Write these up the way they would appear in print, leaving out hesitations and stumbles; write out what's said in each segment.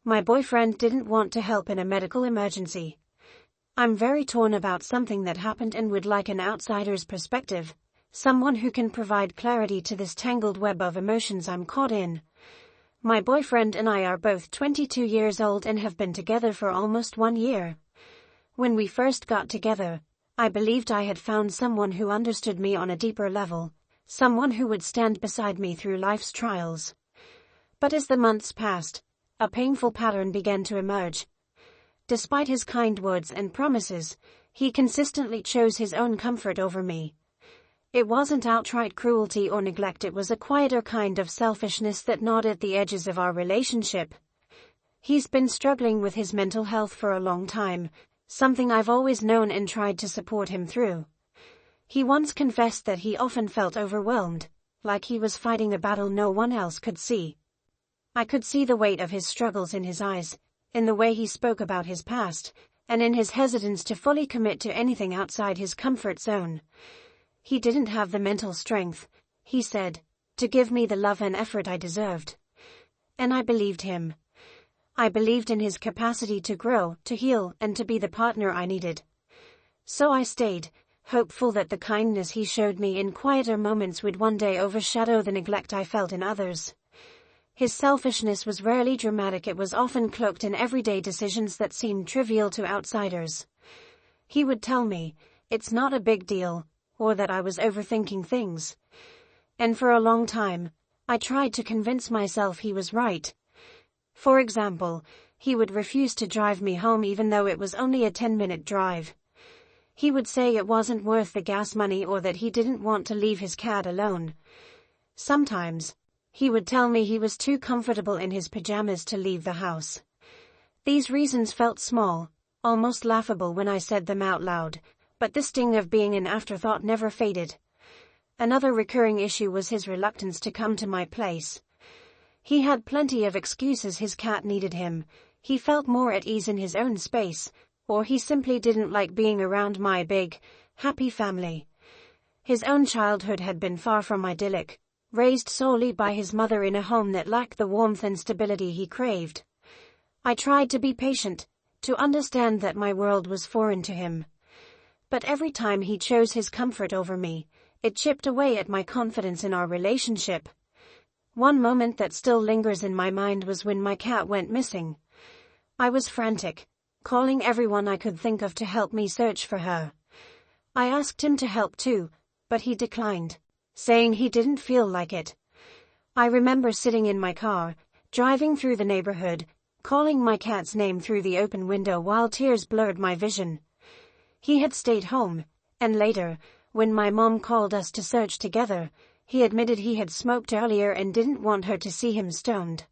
My boyfriend didn't want to help in a medical emergency. I'm very torn about something that happened and would like an outsider's perspective, someone who can provide clarity to this tangled web of emotions I'm caught in. My boyfriend and I are both 22 years old and have been together for almost 1 year. When we first got together, I believed I had found someone who understood me on a deeper level, someone who would stand beside me through life's trials. But as the months passed, a painful pattern began to emerge. Despite his kind words and promises, he consistently chose his own comfort over me. It wasn't outright cruelty or neglect, it was a quieter kind of selfishness that gnawed at the edges of our relationship. He's been struggling with his mental health for a long time, something I've always known and tried to support him through. He once confessed that he often felt overwhelmed, like he was fighting a battle no one else could see. I could see the weight of his struggles in his eyes, in the way he spoke about his past, and in his hesitance to fully commit to anything outside his comfort zone. He didn't have the mental strength, he said, to give me the love and effort I deserved. And I believed him. I believed in his capacity to grow, to heal, and to be the partner I needed. So I stayed, hopeful that the kindness he showed me in quieter moments would one day overshadow the neglect I felt in others. His selfishness was rarely dramatic, it was often cloaked in everyday decisions that seemed trivial to outsiders. He would tell me, "It's not a big deal," or that I was overthinking things. And for a long time, I tried to convince myself he was right. For example, he would refuse to drive me home even though it was only a 10-minute drive. He would say it wasn't worth the gas money or that he didn't want to leave his cat alone. Sometimes, he would tell me he was too comfortable in his pajamas to leave the house. These reasons felt small, almost laughable when I said them out loud, but the sting of being an afterthought never faded. Another recurring issue was his reluctance to come to my place. He had plenty of excuses: his cat needed him, he felt more at ease in his own space, or he simply didn't like being around my big, happy family. His own childhood had been far from idyllic, raised solely by his mother in a home that lacked the warmth and stability he craved. I tried to be patient, to understand that my world was foreign to him. But every time he chose his comfort over me, it chipped away at my confidence in our relationship. One moment that still lingers in my mind was when my cat went missing. I was frantic, calling everyone I could think of to help me search for her. I asked him to help too, but he declined, saying he didn't feel like it. I remember sitting in my car, driving through the neighborhood, calling my cat's name through the open window while tears blurred my vision. He had stayed home, and later, when my mom called us to search together, he admitted he had smoked earlier and didn't want her to see him stoned.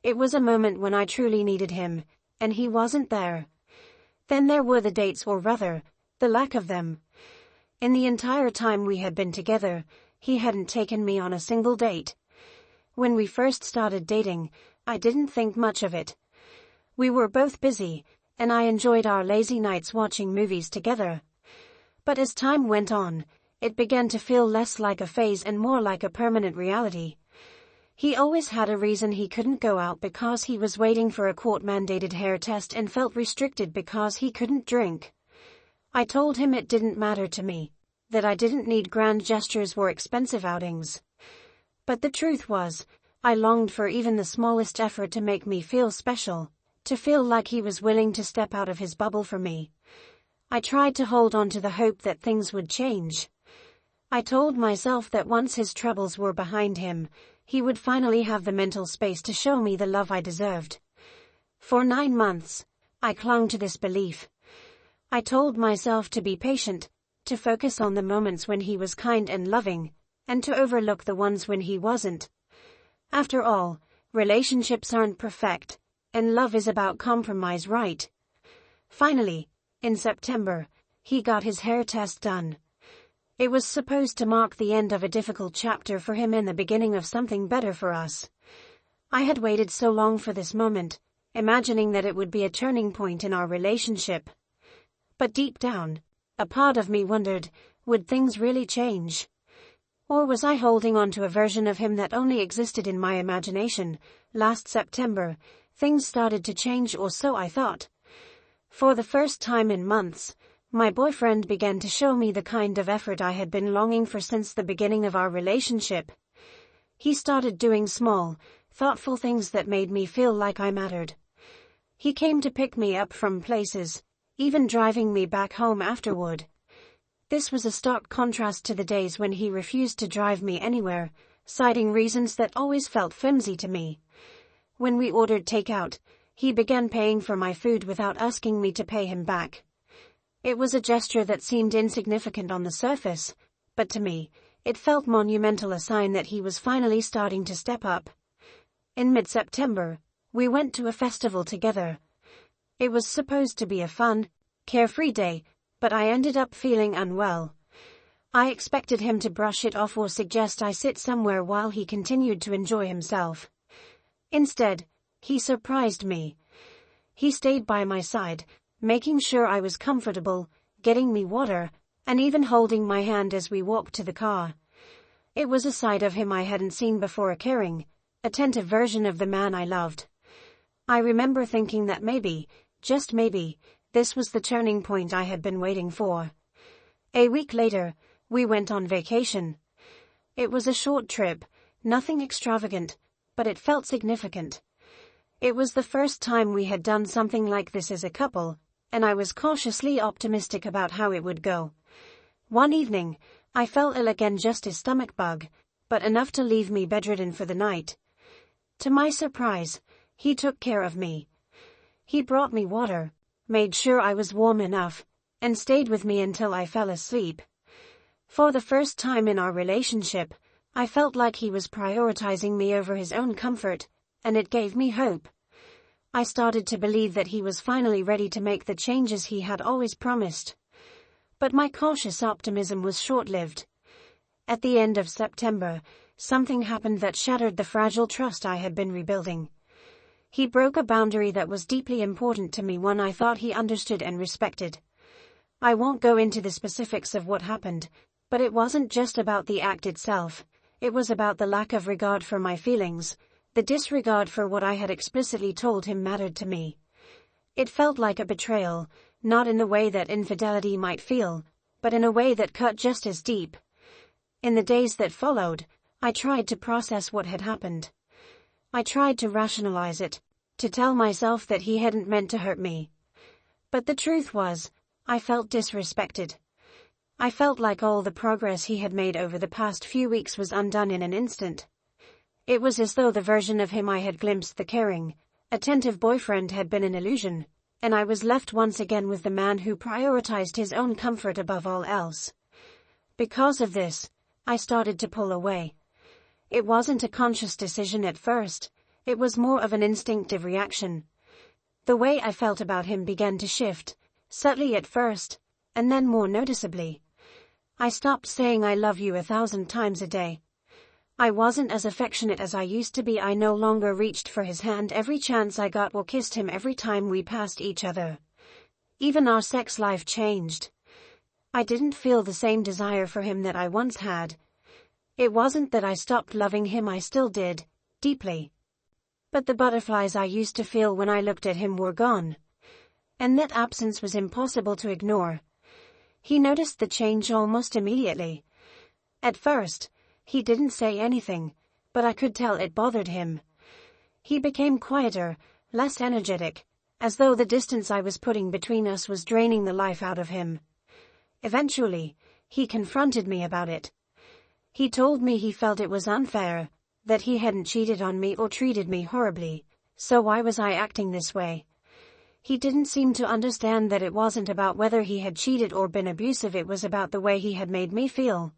It was a moment when I truly needed him, and he wasn't there. Then there were the dates, or rather, the lack of them. In the entire time we had been together, he hadn't taken me on a single date. When we first started dating, I didn't think much of it. We were both busy, and I enjoyed our lazy nights watching movies together. But as time went on, it began to feel less like a phase and more like a permanent reality. He always had a reason he couldn't go out: because he was waiting for a court-mandated hair test and felt restricted because he couldn't drink. I told him it didn't matter to me, that I didn't need grand gestures or expensive outings. But the truth was, I longed for even the smallest effort to make me feel special, to feel like he was willing to step out of his bubble for me. I tried to hold on to the hope that things would change. I told myself that once his troubles were behind him, he would finally have the mental space to show me the love I deserved. For 9 months, I clung to this belief. I told myself to be patient, to focus on the moments when he was kind and loving, and to overlook the ones when he wasn't. After all, relationships aren't perfect, and love is about compromise, right? Finally, in September, he got his hair test done. It was supposed to mark the end of a difficult chapter for him and the beginning of something better for us. I had waited so long for this moment, imagining that it would be a turning point in our relationship. But deep down, a part of me wondered, would things really change? Or was I holding on to a version of him that only existed in my imagination? Last September, Things started to change, or so I thought. For the first time in months, my boyfriend began to show me the kind of effort I had been longing for since the beginning of our relationship. He started doing small, thoughtful things that made me feel like I mattered. He came to pick me up from places, even driving me back home afterward. This was a stark contrast to the days when he refused to drive me anywhere, citing reasons that always felt flimsy to me. When we ordered takeout, he began paying for my food without asking me to pay him back. It was a gesture that seemed insignificant on the surface, but to me, it felt monumental, a sign that he was finally starting to step up. In mid-September, we went to a festival together. It was supposed to be a fun, carefree day, but I ended up feeling unwell. I expected him to brush it off or suggest I sit somewhere while he continued to enjoy himself. Instead, he surprised me. He stayed by my side, making sure I was comfortable, getting me water, and even holding my hand as we walked to the car. It was a side of him I hadn't seen before, a caring, attentive version of the man I loved. I remember thinking that maybe, just maybe, this was the turning point I had been waiting for. A week later, we went on vacation. It was a short trip, nothing extravagant, but it felt significant. It was the first time we had done something like this as a couple, and I was cautiously optimistic about how it would go. One evening, I felt ill again, just a stomach bug, but enough to leave me bedridden for the night. To my surprise, he took care of me. He brought me water, made sure I was warm enough, and stayed with me until I fell asleep. For the first time in our relationship, I felt like he was prioritizing me over his own comfort, and it gave me hope. I started to believe that he was finally ready to make the changes he had always promised. But my cautious optimism was short-lived. At the end of September, something happened that shattered the fragile trust I had been rebuilding. He broke a boundary that was deeply important to me, one I thought he understood and respected. I won't go into the specifics of what happened, but it wasn't just about the act itself. It was about the lack of regard for my feelings, the disregard for what I had explicitly told him mattered to me. It felt like a betrayal, not in the way that infidelity might feel, but in a way that cut just as deep. In the days that followed, I tried to process what had happened. I tried to rationalize it, to tell myself that he hadn't meant to hurt me. But the truth was, I felt disrespected. I felt like all the progress he had made over the past few weeks was undone in an instant. It was as though the version of him I had glimpsed, the caring, attentive boyfriend, had been an illusion, and I was left once again with the man who prioritized his own comfort above all else. Because of this, I started to pull away. It wasn't a conscious decision at first, it was more of an instinctive reaction. The way I felt about him began to shift, subtly at first, and then more noticeably. I stopped saying I love you 1,000 times a day. I wasn't as affectionate as I used to be. I no longer reached for his hand every chance I got or kissed him every time we passed each other. Even our sex life changed. I didn't feel the same desire for him that I once had. It wasn't that I stopped loving him, I still did, deeply. But the butterflies I used to feel when I looked at him were gone. And that absence was impossible to ignore. He noticed the change almost immediately. At first, he didn't say anything, but I could tell it bothered him. He became quieter, less energetic, as though the distance I was putting between us was draining the life out of him. Eventually, he confronted me about it. He told me he felt it was unfair, that he hadn't cheated on me or treated me horribly, so why was I acting this way? He didn't seem to understand that it wasn't about whether he had cheated or been abusive, it was about the way he had made me feel.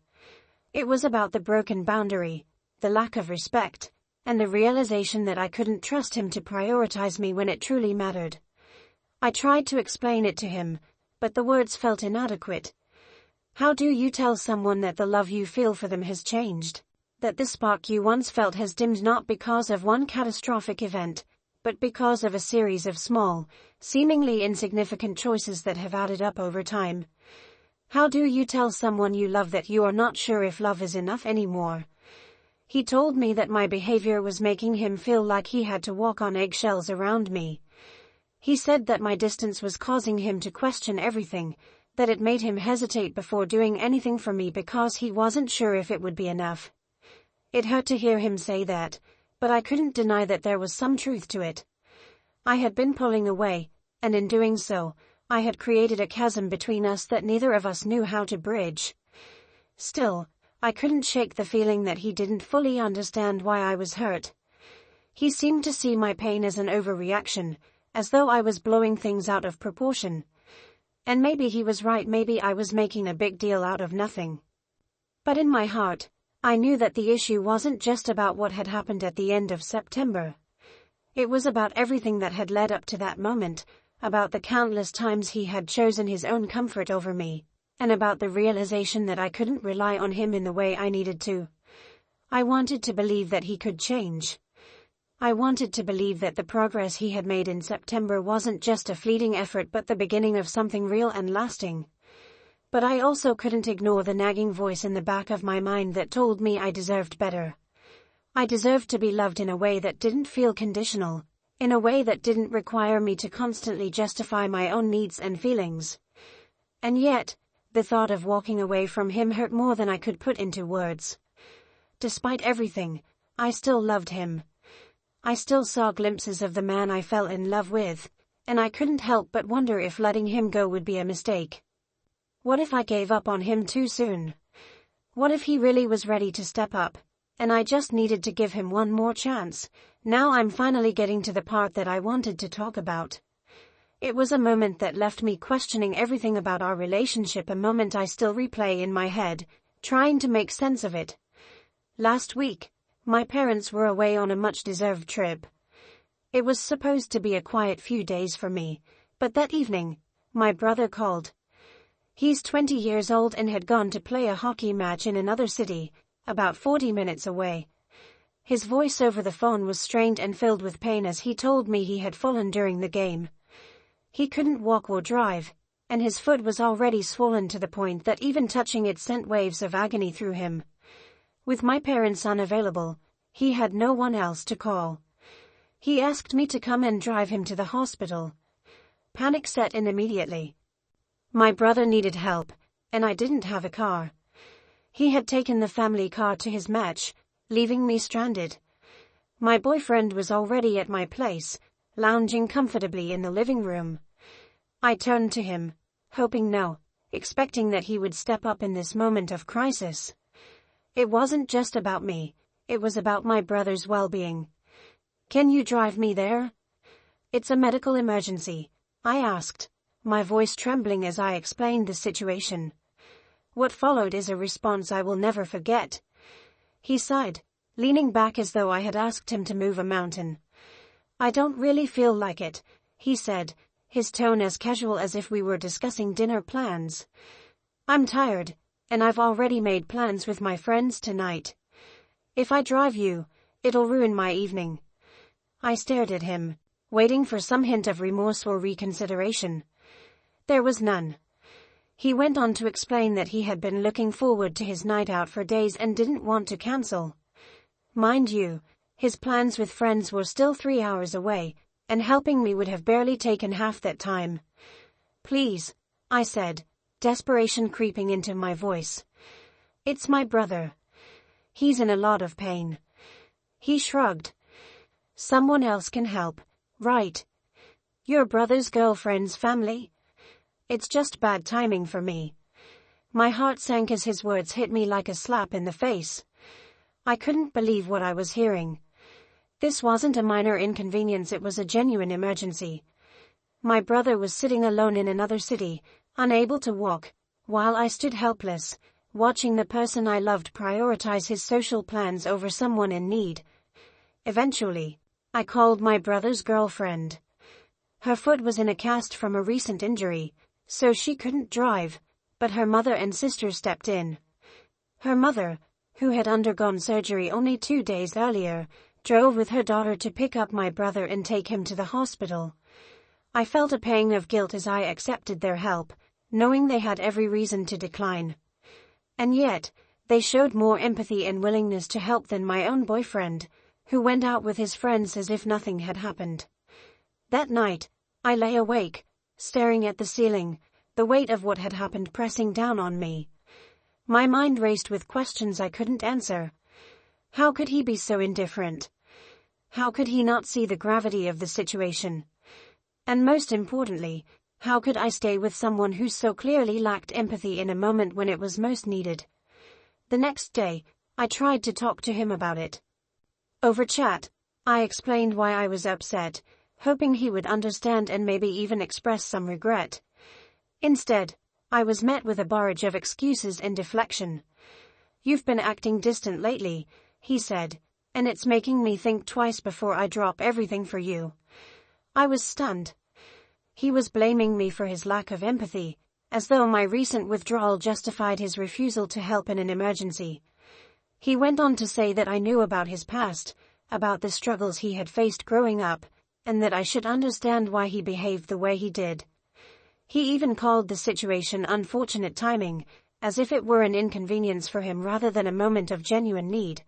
It was about the broken boundary, the lack of respect, and the realization that I couldn't trust him to prioritize me when it truly mattered. I tried to explain it to him, but the words felt inadequate. How do you tell someone that the love you feel for them has changed? That the spark you once felt has dimmed, not because of one catastrophic event, but because of a series of small, seemingly insignificant choices that have added up over time? How do you tell someone you love that you are not sure if love is enough anymore? He told me that my behavior was making him feel like he had to walk on eggshells around me. He said that my distance was causing him to question everything, that it made him hesitate before doing anything for me because he wasn't sure if it would be enough. It hurt to hear him say that, but I couldn't deny that there was some truth to it. I had been pulling away, and in doing so, I had created a chasm between us that neither of us knew how to bridge. Still, I couldn't shake the feeling that he didn't fully understand why I was hurt. He seemed to see my pain as an overreaction, as though I was blowing things out of proportion. And maybe he was right, maybe I was making a big deal out of nothing. But in my heart, I knew that the issue wasn't just about what had happened at the end of September. It was about everything that had led up to that moment, about the countless times he had chosen his own comfort over me, and about the realization that I couldn't rely on him in the way I needed to. I wanted to believe that he could change. I wanted to believe that the progress he had made in September wasn't just a fleeting effort but the beginning of something real and lasting. But I also couldn't ignore the nagging voice in the back of my mind that told me I deserved better. I deserved to be loved in a way that didn't feel conditional, in a way that didn't require me to constantly justify my own needs and feelings. And yet, the thought of walking away from him hurt more than I could put into words. Despite everything, I still loved him. I still saw glimpses of the man I fell in love with, and I couldn't help but wonder if letting him go would be a mistake. What if I gave up on him too soon? What if he really was ready to step up, and I just needed to give him one more chance? Now I'm finally getting to the part that I wanted to talk about. It was a moment that left me questioning everything about our relationship, a moment I still replay in my head, trying to make sense of it. Last week, my parents were away on a much-deserved trip. It was supposed to be a quiet few days for me, but that evening, my brother called. He's 20 years old and had gone to play a hockey match in another city, about 40 minutes away. His voice over the phone was strained and filled with pain as he told me he had fallen during the game. He couldn't walk or drive, and his foot was already swollen to the point that even touching it sent waves of agony through him. With my parents unavailable, he had no one else to call. He asked me to come and drive him to the hospital. Panic set in immediately. My brother needed help, and I didn't have a car. He had taken the family car to his match, leaving me stranded. My boyfriend was already at my place, lounging comfortably in the living room. I turned to him, expecting that he would step up in this moment of crisis. It wasn't just about me, it was about my brother's well-being. "Can you drive me there?" "It's a medical emergency," I asked, my voice trembling as I explained the situation. What followed is a response I will never forget. He sighed, leaning back as though I had asked him to move a mountain. "I don't really feel like it," he said, his tone as casual as if we were discussing dinner plans. "I'm tired, and I've already made plans with my friends tonight. If I drive you, it'll ruin my evening." I stared at him, waiting for some hint of remorse or reconsideration. There was none. He went on to explain that he had been looking forward to his night out for days and didn't want to cancel. Mind you, his plans with friends were still 3 hours away, and helping me would have barely taken half that time. "Please," I said, desperation creeping into my voice. "It's my brother. He's in a lot of pain." He shrugged. "Someone else can help, right? Your brother's girlfriend's family? It's just bad timing for me." My heart sank as his words hit me like a slap in the face. I couldn't believe what I was hearing. This wasn't a minor inconvenience, it was a genuine emergency. My brother was sitting alone in another city, unable to walk, while I stood helpless, watching the person I loved prioritize his social plans over someone in need. Eventually, I called my brother's girlfriend. Her foot was in a cast from a recent injury, so she couldn't drive, but her mother and sister stepped in. Her mother, who had undergone surgery only 2 days earlier, drove with her daughter to pick up my brother and take him to the hospital. I felt a pang of guilt as I accepted their help, knowing they had every reason to decline. And yet, They showed more empathy and willingness to help than my own boyfriend, who went out with his friends as if nothing had happened. That night, I lay awake, staring at the ceiling, the weight of what had happened pressing down on me. My mind raced with questions I couldn't answer. How could he be so indifferent? How could he not see the gravity of the situation? And most importantly, how could I stay with someone who so clearly lacked empathy in a moment when it was most needed? The next day, I tried to talk to him about it. Over chat, I explained why I was upset, hoping he would understand and maybe even express some regret. Instead, I was met with a barrage of excuses and deflection. "You've been acting distant lately," he said, "and it's making me think twice before I drop everything for you." I was stunned. He was blaming me for his lack of empathy, as though my recent withdrawal justified his refusal to help in an emergency. He went on to say that I knew about his past, about the struggles he had faced growing up, and that I should understand why he behaved the way he did. He even called the situation unfortunate timing, as if it were an inconvenience for him rather than a moment of genuine need.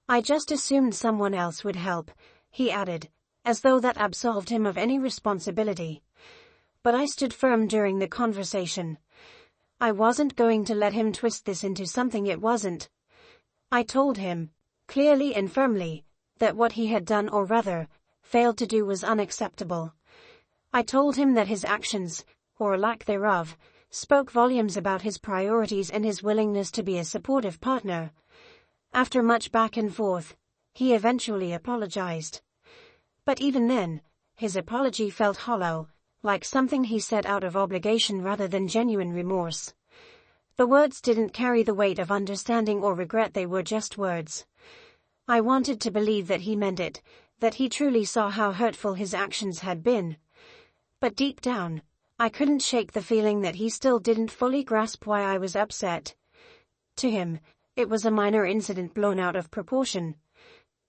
"I just assumed someone else would help," he added, as though that absolved him of any responsibility. But I stood firm during the conversation. I wasn't going to let him twist this into something it wasn't. I told him, clearly and firmly, that what he had done, or rather, failed to do, was unacceptable. I told him that his actions, or lack thereof, spoke volumes about his priorities and his willingness to be a supportive partner. After much back and forth, he eventually apologized. But even then, his apology felt hollow, like something he said out of obligation rather than genuine remorse. The words didn't carry the weight of understanding or regret, they were just words. I wanted to believe that he meant it, that he truly saw how hurtful his actions had been. But deep down, I couldn't shake the feeling that he still didn't fully grasp why I was upset. To him, it was a minor incident blown out of proportion.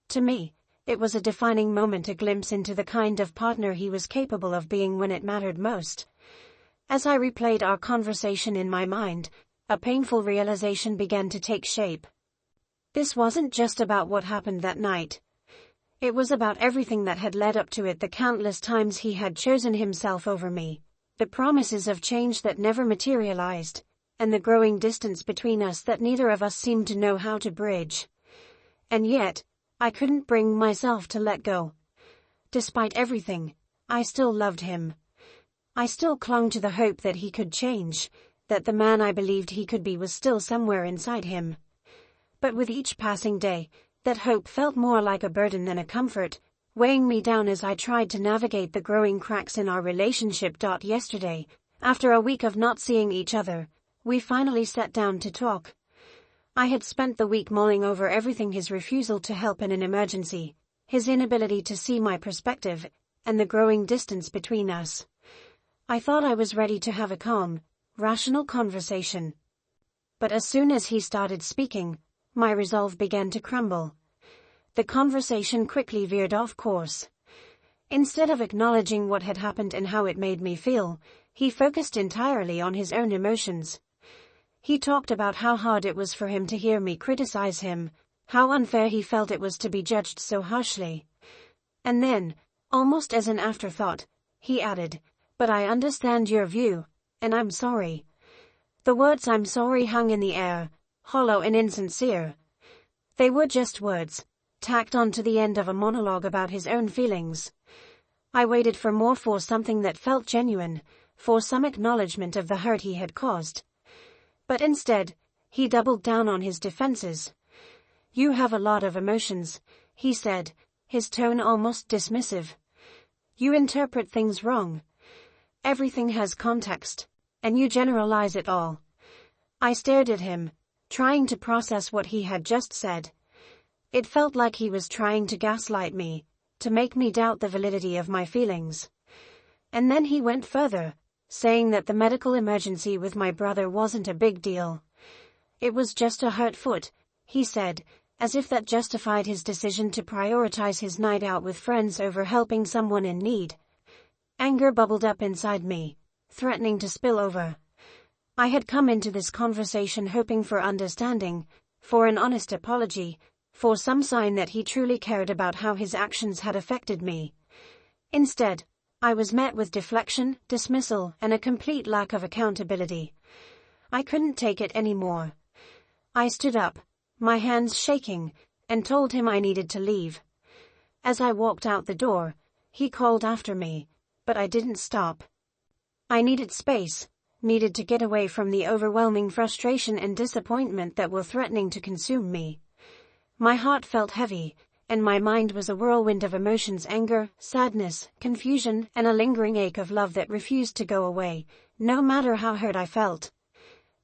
To me, it was a defining moment, a glimpse into the kind of partner he was capable of being when it mattered most. As I replayed our conversation in my mind, a painful realization began to take shape. This wasn't just about what happened that night. It was about everything that had led up to it, the countless times he had chosen himself over me, the promises of change that never materialized, and the growing distance between us that neither of us seemed to know how to bridge. And yet, I couldn't bring myself to let go. Despite everything, I still loved him. I still clung to the hope that he could change, that the man I believed he could be was still somewhere inside him. But with each passing day, that hope felt more like a burden than a comfort, weighing me down as I tried to navigate the growing cracks in our relationship. Yesterday, after a week of not seeing each other, we finally sat down to talk. I had spent the week mulling over everything: his refusal to help in an emergency, his inability to see my perspective, and the growing distance between us. I thought I was ready to have a calm, rational conversation. But as soon as he started speaking, my resolve began to crumble. The conversation quickly veered off course. Instead of acknowledging what had happened and how it made me feel, he focused entirely on his own emotions. He talked about how hard it was for him to hear me criticize him, how unfair he felt it was to be judged so harshly. And then, almost as an afterthought, he added, "But I understand your view, and I'm sorry." The words "I'm sorry" hung in the air, hollow and insincere. They were just words, tacked on to the end of a monologue about his own feelings. I waited for more, for something that felt genuine, for some acknowledgement of the hurt he had caused. But instead, he doubled down on his defenses. "You have a lot of emotions," he said, his tone almost dismissive. "You interpret things wrong. Everything has context, and you generalize it all." I stared at him, trying to process what he had just said. It felt like he was trying to gaslight me, to make me doubt the validity of my feelings. And then he went further, saying that the medical emergency with my brother wasn't a big deal. It was just a hurt foot, he said, as if that justified his decision to prioritize his night out with friends over helping someone in need. Anger bubbled up inside me, threatening to spill over. I had come into this conversation hoping for understanding, for an honest apology, for some sign that he truly cared about how his actions had affected me. Instead, I was met with deflection, dismissal, and a complete lack of accountability. I couldn't take it anymore. I stood up, my hands shaking, and told him I needed to leave. As I walked out the door, he called after me, but I didn't stop. I needed space, needed to get away from the overwhelming frustration and disappointment that were threatening to consume me. My heart felt heavy, and my mind was a whirlwind of emotions: anger, sadness, confusion, and a lingering ache of love that refused to go away, no matter how hurt I felt.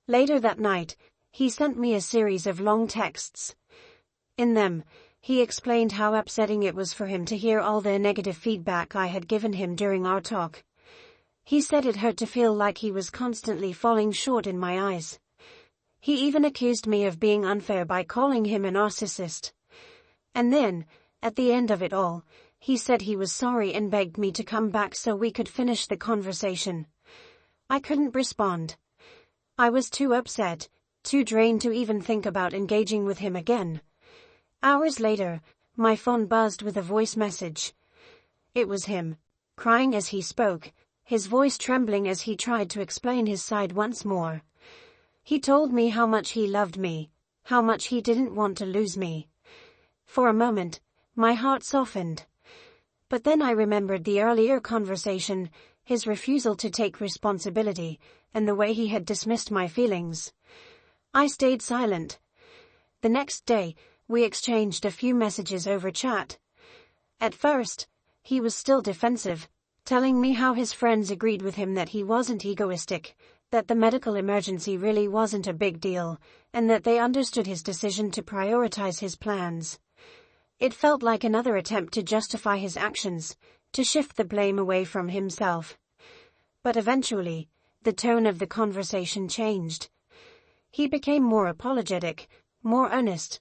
Later that night, he sent me a series of long texts. In them, he explained how upsetting it was for him to hear all the negative feedback I had given him during our talk. He said it hurt to feel like he was constantly falling short in my eyes. He even accused me of being unfair by calling him a narcissist. And then, at the end of it all, he said he was sorry and begged me to come back so we could finish the conversation. I couldn't respond. I was too upset, too drained to even think about engaging with him again. Hours later, my phone buzzed with a voice message. It was him, crying as he spoke, his voice trembling as he tried to explain his side once more. He told me how much he loved me, how much he didn't want to lose me. For a moment, my heart softened. But then I remembered the earlier conversation, his refusal to take responsibility, and the way he had dismissed my feelings. I stayed silent. The next day, we exchanged a few messages over chat. At first, he was still defensive, telling me how his friends agreed with him that he wasn't egoistic, that the medical emergency really wasn't a big deal, and that they understood his decision to prioritize his plans. It felt like another attempt to justify his actions, to shift the blame away from himself. But eventually, the tone of the conversation changed. He became more apologetic, more earnest.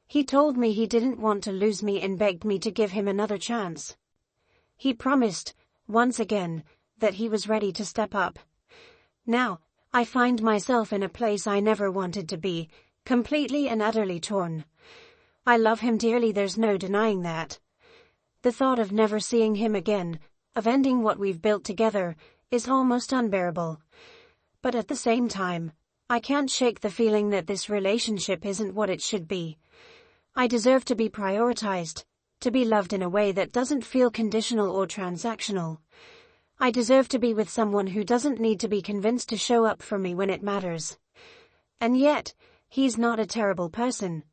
He told me he didn't want to lose me and begged me to give him another chance. He promised, once again, that he was ready to step up. Now, I find myself in a place I never wanted to be, completely and utterly torn. I love him dearly, there's no denying that. The thought of never seeing him again, of ending what we've built together, is almost unbearable. But at the same time, I can't shake the feeling that this relationship isn't what it should be. I deserve to be prioritized, to be loved in a way that doesn't feel conditional or transactional. I deserve to be with someone who doesn't need to be convinced to show up for me when it matters. And yet, he's not a terrible person.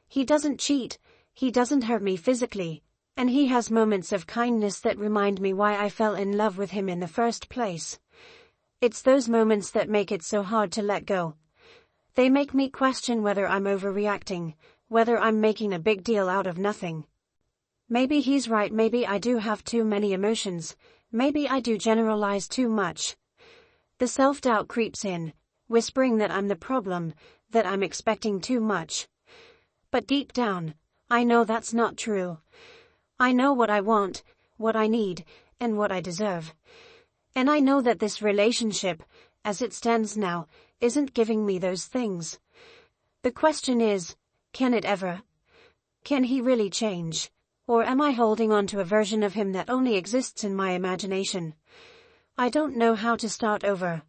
He doesn't cheat, he doesn't hurt me physically, and he has moments of kindness that remind me why I fell in love with him in the first place. It's those moments that make it so hard to let go. They make me question whether I'm overreacting, whether I'm making a big deal out of nothing. Maybe he's right, maybe I do have too many emotions, maybe I do generalize too much. The self-doubt creeps in, whispering that I'm the problem, that I'm expecting too much. But deep down, I know that's not true. I know what I want, what I need, and what I deserve. And I know that this relationship, as it stands now, isn't giving me those things. The question is, can it ever? Can he really change? Or am I holding on to a version of him that only exists in my imagination? I don't know how to start over.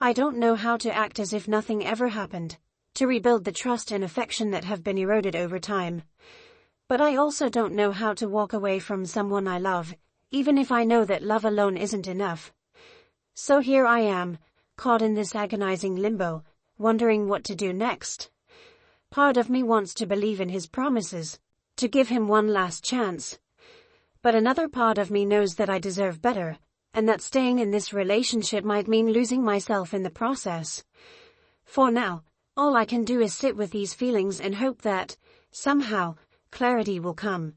I don't know how to act as if nothing ever happened, to rebuild the trust and affection that have been eroded over time. But I also don't know how to walk away from someone I love, even if I know that love alone isn't enough. So here I am, caught in this agonizing limbo, wondering what to do next. Part of me wants to believe in his promises, to give him one last chance. But another part of me knows that I deserve better, and that staying in this relationship might mean losing myself in the process. For now, all I can do is sit with these feelings and hope that, somehow, clarity will come.